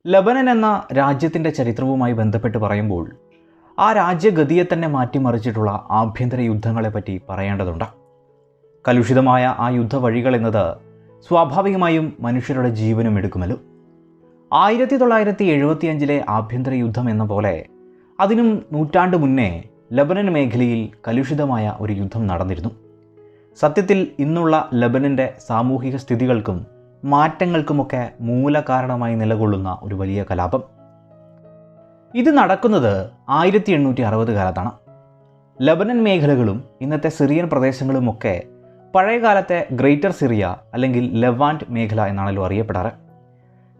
Lebanon എന്ന രാജ്യത്തിൻ്റെ ചരിത്രവുമായി ബന്ധപ്പെട്ട് പറയുമ്പോൾ ആ രാജ്യഗതിയെ തന്നെ മാറ്റിമറിച്ചിട്ടുള്ള ആഭ്യന്തര യുദ്ധങ്ങളെപ്പറ്റി പറയേണ്ടതുണ്ട്. കലുഷിതമായ ആ യുദ്ധവഴികൾ എന്നത് സ്വാഭാവികമായും മനുഷ്യരുടെ ജീവനും എടുക്കുമല്ലോ. 1975 ആഭ്യന്തര യുദ്ധം എന്ന പോലെ അതിനും നൂറ്റാണ്ട് മുന്നേ ലബനൻ മേഖലയിൽ കലുഷിതമായ ഒരു യുദ്ധം നടന്നിരുന്നു. സത്യത്തിൽ ഇന്നുള്ള ലബനൻ്റെ സാമൂഹിക സ്ഥിതികൾക്കും മാറ്റങ്ങൾക്കുമൊക്കെ മൂലകാരണമായി നിലകൊള്ളുന്ന ഒരു വലിയ കലാപം. ഇത് നടക്കുന്നത് 1860 കാലത്താണ്. ലബനൻ മേഖലകളും ഇന്നത്തെ സിറിയൻ പ്രദേശങ്ങളുമൊക്കെ പഴയകാലത്തെ ഗ്രേറ്റർ സിറിയ അല്ലെങ്കിൽ ലെവാൻറ്റ് മേഖല എന്നാണല്ലോ അറിയപ്പെടാറ്.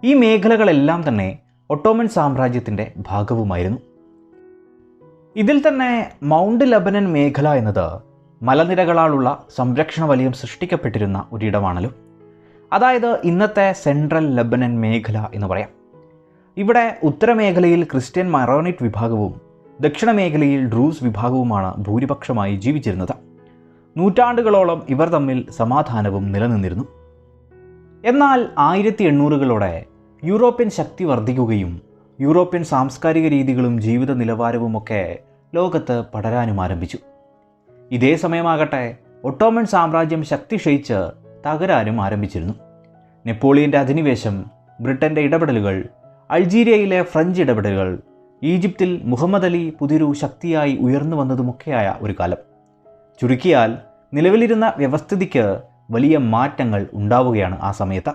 ഈ മേഖലകളെല്ലാം തന്നെ ഒട്ടോമൻ സാമ്രാജ്യത്തിൻ്റെ ഭാഗവുമായിരുന്നു. ഇതിൽ തന്നെ മൗണ്ട് ലബനൻ മേഖല എന്നത് മലനിരകളാലുള്ള സംരക്ഷണ വലയം സൃഷ്ടിക്കപ്പെട്ടിരുന്ന ഒരിടമാണല്ലോ. അതായത് ഇന്നത്തെ സെൻട്രൽ ലബനൻ മേഖല എന്ന് പറയാം. ഇവിടെ ഉത്തരമേഖലയിൽ ക്രിസ്ത്യൻ മറോണിറ്റ് വിഭാഗവും ദക്ഷിണ മേഖലയിൽ ഡ്രൂസ് വിഭാഗവുമാണ് ഭൂരിപക്ഷമായി ജീവിച്ചിരുന്നത്. നൂറ്റാണ്ടുകളോളം ഇവർ തമ്മിൽ സമാധാനവും നിലനിന്നിരുന്നു. എന്നാൽ 1800കളോടെ യൂറോപ്യൻ ശക്തി വർദ്ധിക്കുകയും യൂറോപ്യൻ സാംസ്കാരിക രീതികളും ജീവിത നിലവാരവുമൊക്കെ ലോകത്ത് പടരാനും ആരംഭിച്ചു. ഇതേ സമയമാകട്ടെ ഒട്ടോമൻ സാമ്രാജ്യം ശക്തി ക്ഷയിച്ച് തകരാനും ആരംഭിച്ചിരുന്നു. നെപ്പോളിയൻ്റെ അധിനിവേശം, ബ്രിട്ടൻ്റെ ഇടപെടലുകൾ, അൾജീരിയയിലെ ഫ്രഞ്ച് ഇടപെടലുകൾ, ഈജിപ്തിൽ മുഹമ്മദ് അലി പുതിയൊരു ശക്തിയായി ഉയർന്നു വന്നതുമൊക്കെയായ ഒരു കാലം. ചുരുക്കിയാൽ നിലവിലിരുന്ന വ്യവസ്ഥിതിക്ക് വലിയ മാറ്റങ്ങൾ ഉണ്ടാവുകയാണ് ആ സമയത്ത്.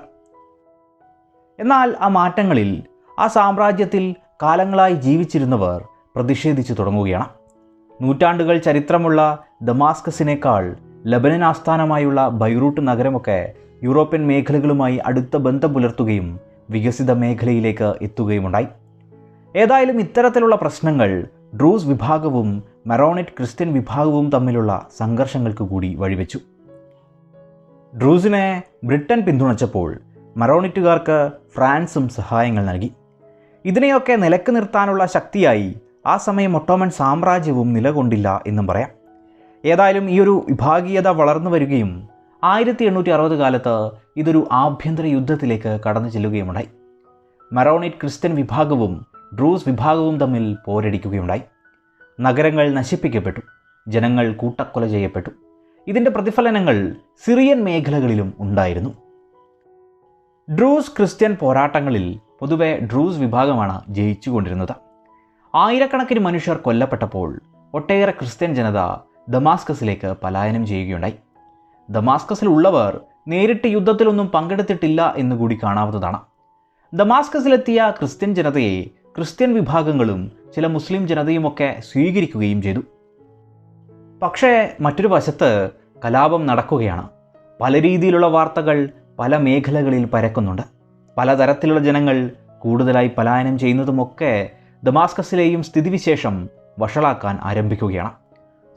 എന്നാൽ ആ മാറ്റങ്ങളിൽ ആ സാമ്രാജ്യത്തിൽ കാലങ്ങളായി ജീവിച്ചിരുന്നവർ പ്രതിഷേധിച്ചു തുടങ്ങുകയാണ്. നൂറ്റാണ്ടുകൾ ചരിത്രമുള്ള ദമാസ്കസിനേക്കാൾ ലബനൻ ആസ്ഥാനമായുള്ള ബൈറൂട്ട് നഗരമൊക്കെ യൂറോപ്യൻ മേഖലകളുമായി അടുത്ത ബന്ധം പുലർത്തുകയും വികസിത മേഖലയിലേക്ക് എത്തുകയുമുണ്ടായി. ഏതായാലും ഇത്തരത്തിലുള്ള പ്രശ്നങ്ങൾ ഡ്രൂസ് വിഭാഗവും മറോണിറ്റ് ക്രിസ്ത്യൻ വിഭാഗവും തമ്മിലുള്ള സംഘർഷങ്ങൾക്ക് കൂടി വഴിവെച്ചു. ഡ്രൂസിനെ ബ്രിട്ടൻ പിന്തുണച്ചപ്പോൾ മറോണിറ്റുകാർക്ക് ഫ്രാൻസും സഹായങ്ങൾ നൽകി. ഇതിനെയൊക്കെ നിലക്ക് നിർത്താനുള്ള ശക്തിയായി ആ സമയം ഒട്ടോമൻ സാമ്രാജ്യവും നിലകൊണ്ടില്ല എന്നും പറയാം. ഏതായാലും ഈ ഒരു വിഭാഗീയത വളർന്നു വരികയും 1860 കാലത്ത് ഇതൊരു ആഭ്യന്തര യുദ്ധത്തിലേക്ക് കടന്നു ചെല്ലുകയുമുണ്ടായി. മറോണിറ്റ് ക്രിസ്ത്യൻ വിഭാഗവും ഡ്രൂസ് വിഭാഗവും തമ്മിൽ പോരടിക്കുകയുണ്ടായി. നഗരങ്ങൾ നശിപ്പിക്കപ്പെട്ടു, ജനങ്ങൾ കൂട്ടക്കൊല ചെയ്യപ്പെട്ടു. ഇതിൻ്റെ പ്രതിഫലനങ്ങൾ സിറിയൻ മേഖലകളിലും ഉണ്ടായിരുന്നു. ഡ്രൂസ് ക്രിസ്ത്യൻ പോരാട്ടങ്ങളിൽ പൊതുവെ ഡ്രൂസ് വിഭാഗമാണ് ജയിച്ചുകൊണ്ടിരുന്നത്. ആയിരക്കണക്കിന് മനുഷ്യർ കൊല്ലപ്പെട്ടപ്പോൾ ഒട്ടേറെ ക്രിസ്ത്യൻ ജനത ദമാസ്കസിലേക്ക് പലായനം ചെയ്യുകയുണ്ടായി. ദമാസ്കസിലുള്ളവർ നേരിട്ട് യുദ്ധത്തിലൊന്നും പങ്കെടുത്തിട്ടില്ല എന്നുകൂടി കാണാവുന്നതാണ്. ദമാസ്കസിലെത്തിയ ക്രിസ്ത്യൻ ജനതയെ ക്രിസ്ത്യൻ വിഭാഗങ്ങളും ചില മുസ്ലിം ജനതയുമൊക്കെ സ്വീകരിക്കുകയും ചെയ്തു. പക്ഷേ മറ്റൊരു വശത്ത് കലാപം നടക്കുകയാണ്. പല രീതിയിലുള്ള വാർത്തകൾ പല മേഖലകളിൽ പരക്കുന്നുണ്ട്. പലതരത്തിലുള്ള ജനങ്ങൾ കൂടുതലായി പലായനം ചെയ്യുന്നതുമൊക്കെ ദമാസ്കസിലെയും സ്ഥിതിവിശേഷം വഷളാക്കാൻ ആരംഭിക്കുകയാണ്.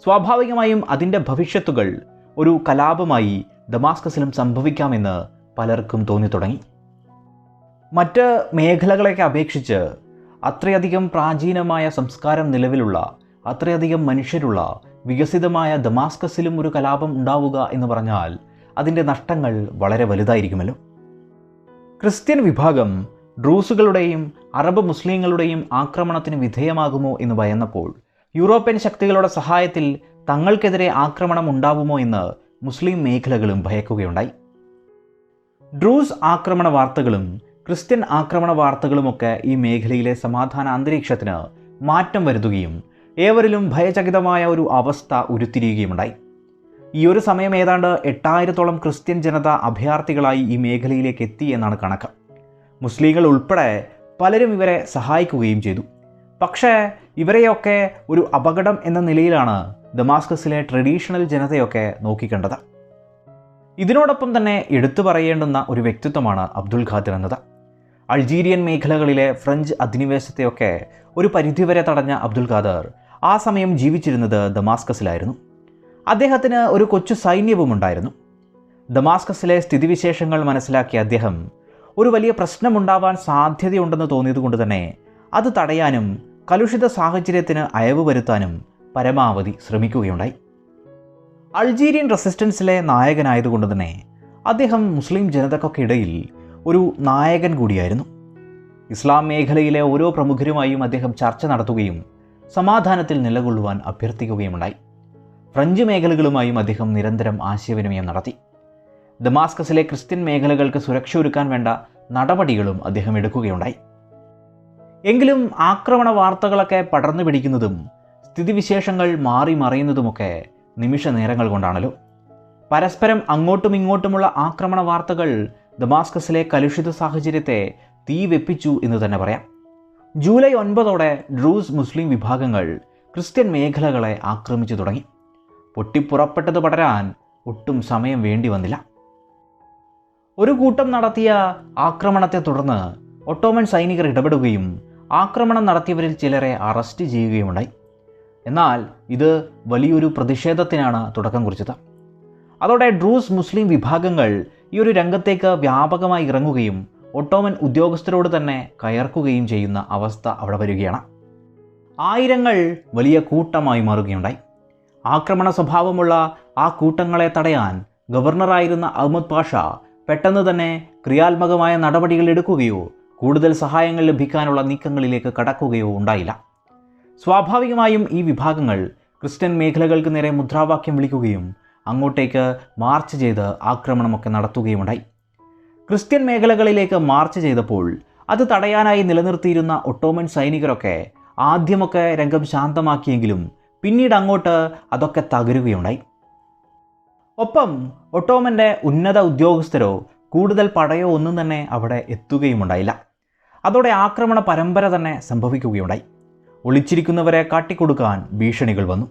സ്വാഭാവികമായും അതിൻ്റെ ഭവിഷ്യത്തുകൾ ഒരു കലാപമായി ദമാസ്കസിലും സംഭവിക്കാമെന്ന് പലർക്കും തോന്നിത്തുടങ്ങി. മറ്റ് മേഖലകളെയൊക്കെ അപേക്ഷിച്ച് അത്രയധികം പ്രാചീനമായ സംസ്കാരം നിലവിലുള്ള, അത്രയധികം മനുഷ്യരുള്ള വികസിതമായ ദമാസ്കസിലും ഒരു കലാപം ഉണ്ടാവുക എന്ന് പറഞ്ഞാൽ അതിൻ്റെ നഷ്ടങ്ങൾ വളരെ വലുതായിരിക്കുമല്ലോ. ക്രിസ്ത്യൻ വിഭാഗം ഡ്രൂസുകളുടെയും അറബ് മുസ്ലിങ്ങളുടെയും ആക്രമണത്തിന് വിധേയമാകുമോ എന്ന് ഭയന്നപ്പോൾ യൂറോപ്യൻ ശക്തികളുടെ സഹായത്തിൽ തങ്ങൾക്കെതിരെ ആക്രമണം ഉണ്ടാവുമോ എന്ന് മുസ്ലിം മേഖലകളും ഭയക്കുകയുണ്ടായി. ഡ്രൂസ് ആക്രമണ വാർത്തകളും ക്രിസ്ത്യൻ ആക്രമണ വാർത്തകളുമൊക്കെ ഈ മേഖലയിലെ സമാധാന അന്തരീക്ഷത്തിന് മാറ്റം വരുത്തുകയും ഏവരിലും ഭയചകിതമായ ഒരു അവസ്ഥ ഉരുത്തിരിയുകയുമുണ്ടായി. ഈ ഒരു സമയം ഏതാണ്ട് 8000-ഓളം ക്രിസ്ത്യൻ ജനത അഭയാർത്ഥികളായി ഈ മേഖലയിലേക്ക് എത്തി എന്നാണ് കണക്ക്. മുസ്ലിങ്ങൾ ഉൾപ്പെടെ പലരും ഇവരെ സഹായിക്കുകയും ചെയ്തു. പക്ഷേ ഇവരെയൊക്കെ ഒരു അപകടം എന്ന നിലയിലാണ് ദമാസ്കസിലെ ട്രഡീഷണൽ ജനതയൊക്കെ നോക്കിക്കണ്ടത്. ഇതിനോടൊപ്പം തന്നെ എടുത്തു പറയേണ്ടുന്ന ഒരു വ്യക്തിത്വമാണ് അബ്ദുൽ ഖാദിർ എന്നത്. അൾജീരിയൻ മേഖലകളിലെ ഫ്രഞ്ച് അധിനിവേശത്തെയൊക്കെ ഒരു പരിധിവരെ തടഞ്ഞ അബ്ദുൽ ഖാദിർ ആ സമയം ജീവിച്ചിരുന്നത് ദമാസ്കസിലായിരുന്നു. അദ്ദേഹത്തിന് ഒരു കൊച്ചു സൈന്യവും ഉണ്ടായിരുന്നു. ദമാസ്കസിലെ സ്ഥിതിവിശേഷങ്ങൾ മനസ്സിലാക്കിയ അദ്ദേഹം ഒരു വലിയ പ്രശ്നമുണ്ടാവാൻ സാധ്യതയുണ്ടെന്ന് തോന്നിയതുകൊണ്ട് തന്നെ അത് തടയാനും കലുഷിത സാഹചര്യത്തിന് അയവ് വരുത്താനും പരമാവധി ശ്രമിക്കുകയുണ്ടായി. അൾജീരിയൻ റെസിസ്റ്റൻസിലെ നായകനായതുകൊണ്ട് തന്നെ അദ്ദേഹം മുസ്ലിം ജനതയ്ക്കൊക്കെ ഇടയിൽ ഒരു നായകൻ കൂടിയായിരുന്നു. ഇസ്ലാം മേഖലയിലെ ഓരോ പ്രമുഖരുമായും അദ്ദേഹം ചർച്ച നടത്തുകയും സമാധാനത്തിൽ നിലകൊള്ളുവാൻ അഭ്യർത്ഥിക്കുകയുമുണ്ടായി. ഫ്രഞ്ച് മേഖലകളുമായും അദ്ദേഹം നിരന്തരം ആശയവിനിമയം നടത്തി. ദമാസ്കസിലെ ക്രിസ്ത്യൻ മേഖലകൾക്ക് സുരക്ഷ ഒരുക്കാൻ വേണ്ട നടപടികളും അദ്ദേഹം എടുക്കുകയുണ്ടായി. എങ്കിലും ആക്രമണ വാർത്തകളൊക്കെ പടർന്നു പിടിക്കുന്നതും സ്ഥിതിവിശേഷങ്ങൾ മാറി മറിയുന്നതുമൊക്കെ നിമിഷ നേരങ്ങൾ കൊണ്ടാണല്ലോ. പരസ്പരം അങ്ങോട്ടും ഇങ്ങോട്ടുമുള്ള ആക്രമണ വാർത്തകൾ ദമാസ്കസിലെ കലുഷിത സാഹചര്യത്തെ തീ വെപ്പിച്ചു എന്ന് തന്നെ പറയാം. ജൂലൈ 9 ഡ്രൂസ് മുസ്ലിം വിഭാഗങ്ങൾ ക്രിസ്ത്യൻ മേഖലകളെ ആക്രമിച്ചു തുടങ്ങി. പൊട്ടിപ്പുറപ്പെട്ടത് പടരാൻ ഒട്ടും സമയം വേണ്ടി വന്നില്ല. ഒരു കൂട്ടം നടത്തിയ ആക്രമണത്തെ തുടർന്ന് ഒട്ടോമൻ സൈനികർ ഇടപെടുകയും ആക്രമണം നടത്തിയവരിൽ ചിലരെ അറസ്റ്റ് ചെയ്യുകയുമുണ്ടായി. എന്നാൽ ഇത് വലിയൊരു പ്രതിഷേധത്തിനാണ് തുടക്കം കുറിച്ചത്. അതോടെ ഡ്രൂസ് മുസ്ലിം വിഭാഗങ്ങൾ ഈ ഒരു രംഗത്തേക്ക് വ്യാപകമായി ഇറങ്ങുകയും ഒട്ടോമൻ ഉദ്യോഗസ്ഥരോട് തന്നെ കയർക്കുകയും ചെയ്യുന്ന അവസ്ഥ അവിടെ വരികയാണ്. ആയിരങ്ങൾ വലിയ കൂട്ടമായി മാറുകയുണ്ടായി. ആക്രമണ സ്വഭാവമുള്ള ആ കൂട്ടങ്ങളെ തടയാൻ ഗവർണറായിരുന്ന അഹമ്മദ് പാഷ പെട്ടെന്ന് തന്നെ ക്രിയാത്മകമായ നടപടികൾ എടുക്കുകയോ കൂടുതൽ സഹായങ്ങൾ ലഭിക്കാനുള്ള നീക്കങ്ങളിലേക്ക് കടക്കുകയോ ഉണ്ടായില്ല. സ്വാഭാവികമായും ഈ വിഭാഗങ്ങൾ ക്രിസ്ത്യൻ മേഖലകൾക്ക് നേരെ മുദ്രാവാക്യം വിളിക്കുകയും അങ്ങോട്ടേക്ക് മാർച്ച് ചെയ്ത് ആക്രമണമൊക്കെ നടത്തുകയുമുണ്ടായി. ക്രിസ്ത്യൻ മേഖലകളിലേക്ക് മാർച്ച് ചെയ്തപ്പോൾ അത് തടയാനായി നിലനിർത്തിയിരുന്ന ഒട്ടോമൻ സൈനികരൊക്കെ ആദ്യമൊക്കെ രംഗം ശാന്തമാക്കിയെങ്കിലും പിന്നീട് അങ്ങോട്ട് അതൊക്കെ തകരുകയുണ്ടായി. ഒപ്പം ഒട്ടോമൻ്റെ ഉന്നത ഉദ്യോഗസ്ഥരോ കൂടുതൽ പടയോ ഒന്നും തന്നെ അവിടെ എത്തുകയുമുണ്ടായില്ല. അതോടെ ആക്രമണ പരമ്പര തന്നെ സംഭവിക്കുകയുണ്ടായി. ഒളിച്ചിരിക്കുന്നവരെ കാട്ടിക്കൊടുക്കാൻ ഭീഷണികൾ വന്നു.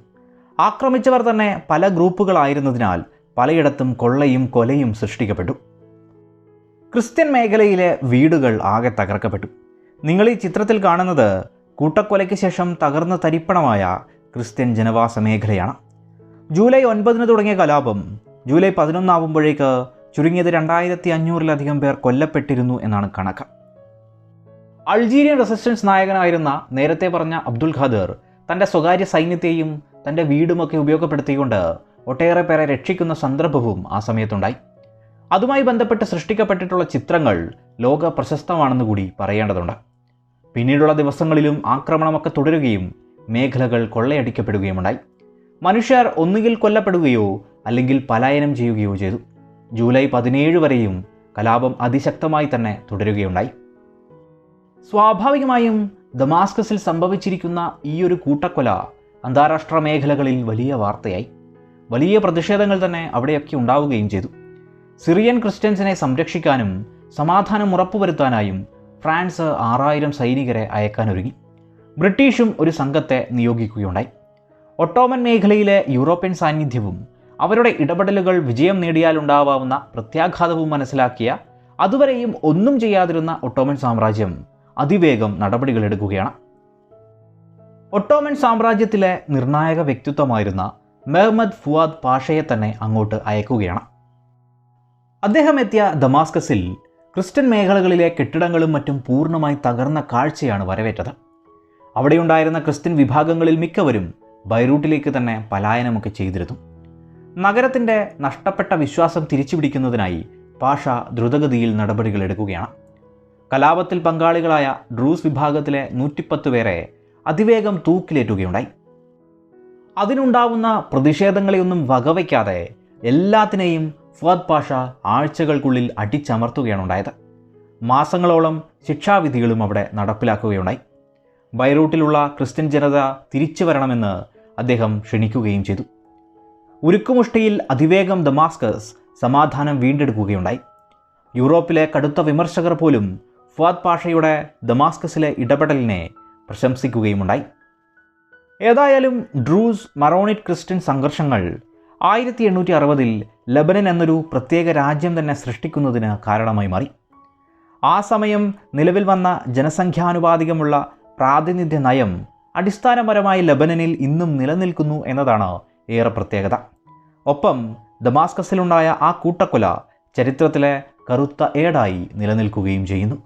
ആക്രമിച്ചവർ തന്നെ പല ഗ്രൂപ്പുകളായിരുന്നതിനാൽ പലയിടത്തും കൊള്ളയും കൊലയും സൃഷ്ടിക്കപ്പെട്ടു. ക്രിസ്ത്യൻ മേഖലയിലെ വീടുകൾ ആകെ തകർക്കപ്പെട്ടു. നിങ്ങൾ ഈ ചിത്രത്തിൽ കാണുന്നത് കൂട്ടക്കൊലയ്ക്ക് ശേഷം തകർന്ന തരിപ്പണമായ ക്രിസ്ത്യൻ ജനവാസ മേഖലയാണ്. ജൂലൈ 9 തുടങ്ങിയ കലാപം ജൂലൈ 11 ആവുമ്പോഴേക്ക് ചുരുങ്ങിയത് 2500-ലധികം പേർ കൊല്ലപ്പെട്ടിരുന്നു എന്നാണ് കണക്ക്. അൾജീരിയൻ റെസിസ്റ്റൻസ് നായകനായിരുന്ന നേരത്തെ പറഞ്ഞ അബ്ദുൽ ഖാദർ തൻ്റെ സ്വകാര്യ സൈന്യത്തെയും തൻ്റെ വീടുമൊക്കെ ഉപയോഗപ്പെടുത്തിക്കൊണ്ട് ഒട്ടേറെ പേരെ രക്ഷിക്കുന്ന സന്ദർഭവും ആ സമയത്തുണ്ടായി. അതുമായി ബന്ധപ്പെട്ട് സൃഷ്ടിക്കപ്പെട്ടിട്ടുള്ള ചിത്രങ്ങൾ ലോക പ്രശസ്തമാണെന്ന് കൂടി പറയേണ്ടതുണ്ട്. പിന്നീടുള്ള ദിവസങ്ങളിലും ആക്രമണമൊക്കെ തുടരുകയും മേഖലകൾ കൊള്ളയടിക്കപ്പെടുകയുമുണ്ടായി. മനുഷ്യർ ഒന്നുകിൽ കൊല്ലപ്പെടുകയോ അല്ലെങ്കിൽ പലായനം ചെയ്യുകയോ ചെയ്തു. ജൂലൈ 17 വരെയും കലാപം അതിശക്തമായി തന്നെ തുടരുകയുണ്ടായി. സ്വാഭാവികമായും ദമാസ്കസിൽ സംഭവിച്ചിരിക്കുന്ന ഈ ഒരു കൂട്ടക്കൊല അന്താരാഷ്ട്ര മേഖലകളിൽ വലിയ വാർത്തയായി. വലിയ പ്രതിഷേധങ്ങൾ തന്നെ അവിടെയൊക്കെ ഉണ്ടാവുകയും ചെയ്തു. സിറിയൻ ക്രിസ്ത്യൻസിനെ സംരക്ഷിക്കാനും സമാധാനം ഉറപ്പുവരുത്താനായും ഫ്രാൻസ് 6000 സൈനികരെ അയക്കാനൊരുങ്ങി. ബ്രിട്ടീഷും ഒരു സംഘത്തെ നിയോഗിക്കുകയുണ്ടായി. ഒട്ടോമൻ മേഖലയിലെ യൂറോപ്യൻ സാന്നിധ്യവും അവരുടെ ഇടപെടലുകൾ വിജയം നേടിയാലുണ്ടാവാവുന്ന പ്രത്യാഘാതവും മനസ്സിലാക്കിയ അതുവരെയും ഒന്നും ചെയ്യാതിരുന്ന ഒട്ടോമൻ സാമ്രാജ്യം അതിവേഗം നടപടികളെടുക്കുകയാണ്. ഒട്ടോമൻ സാമ്രാജ്യത്തിലെ നിർണായക വ്യക്തിത്വമായിരുന്ന മെഹ്മദ് ഫുവാദ് പാഷയെ തന്നെ അങ്ങോട്ട് അയക്കുകയാണ്. അദ്ദേഹം എത്തിയ ദമാസ്കസിൽ ക്രിസ്ത്യൻ മേഖലകളിലെ കെട്ടിടങ്ങളും മറ്റും പൂർണ്ണമായി തകർന്ന കാഴ്ചയാണ് വരവേറ്റത്. അവിടെയുണ്ടായിരുന്ന ക്രിസ്ത്യൻ വിഭാഗങ്ങളിൽ മിക്കവരും ബൈറൂട്ടിലേക്ക് തന്നെ പലായനമൊക്കെ ചെയ്തിരുന്നു. നഗരത്തിൻ്റെ നഷ്ടപ്പെട്ട വിശ്വാസം തിരിച്ചുപിടിക്കുന്നതിനായി പാഷ ദ്രുതഗതിയിൽ നടപടികൾ എടുക്കുകയാണ്. കലാപത്തിൽ പങ്കാളികളായ ഡ്രൂസ് വിഭാഗത്തിലെ 110 പേരെ അതിവേഗം തൂക്കിലേറ്റുകയുണ്ടായി. അതിനുണ്ടാവുന്ന പ്രതിഷേധങ്ങളെയൊന്നും വകവയ്ക്കാതെ എല്ലാത്തിനെയും ഫുവാദ് പാഷ ആഴ്ചകൾക്കുള്ളിൽ അടിച്ചമർത്തുകയാണ് ഉണ്ടായത്. മാസങ്ങളോളം ശിക്ഷാവിധികളും അവിടെ നടപ്പിലാക്കുകയുണ്ടായി. ബൈറൂട്ടിലുള്ള ക്രിസ്ത്യൻ ജനത തിരിച്ചു വരണമെന്ന് അദ്ദേഹം ക്ഷണിക്കുകയും ചെയ്തു. ഉരുക്കുമുഷ്ടിയിൽ അതിവേഗം ദമാസ്കസ് സമാധാനം വീണ്ടെടുക്കുകയുണ്ടായി. യൂറോപ്പിലെ കടുത്ത വിമർശകർ പോലും ഫുവാദ് പാഷയുടെ ദമാസ്കസിലെ ഇടപെടലിനെ പ്രശംസിക്കുകയുമുണ്ടായി. ഏതായാലും ഡ്രൂസ് മറോണിറ്റ് ക്രിസ്ത്യൻ സംഘർഷങ്ങൾ 1860-ൽ ലെബനൻ എന്നൊരു പ്രത്യേക രാജ്യം തന്നെ സൃഷ്ടിക്കുന്നതിന് കാരണമായി മാറി. ആ സമയം നിലവിൽ വന്ന ജനസംഖ്യാനുപാതികമുള്ള പ്രാതിനിധ്യ നയം അടിസ്ഥാനപരമായി ലെബനനിൽ ഇന്നും നിലനിൽക്കുന്നു എന്നതാണ് ഏറെ പ്രത്യേകത. ഒപ്പം ദമാസ്കസിലുണ്ടായ ആ കൂട്ടക്കൊല ചരിത്രത്തിലെ കറുത്ത ഏടായി നിലനിൽക്കുകയും ചെയ്യുന്നു.